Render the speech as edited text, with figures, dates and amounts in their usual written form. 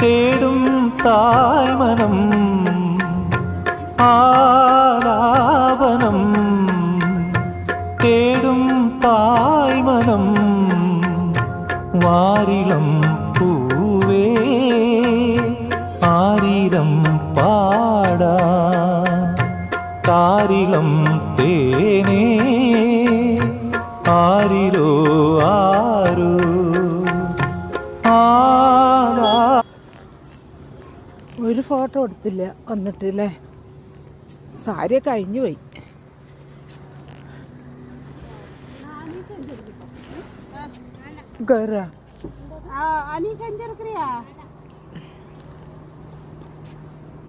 തേടും തായ്മനം ആലാപനം തേടും തായ്മനം വാരിളം പൂവേ ആരിരം പാടാ താരിളം തേനേ ആരിരോ ആരോ ഒരു ഫോട്ടോ എടുത്തില്ല വന്നിട്ട് അല്ലേ. സാരി കഴിഞ്ഞു പോയി. കേറാ ani kan jer kriya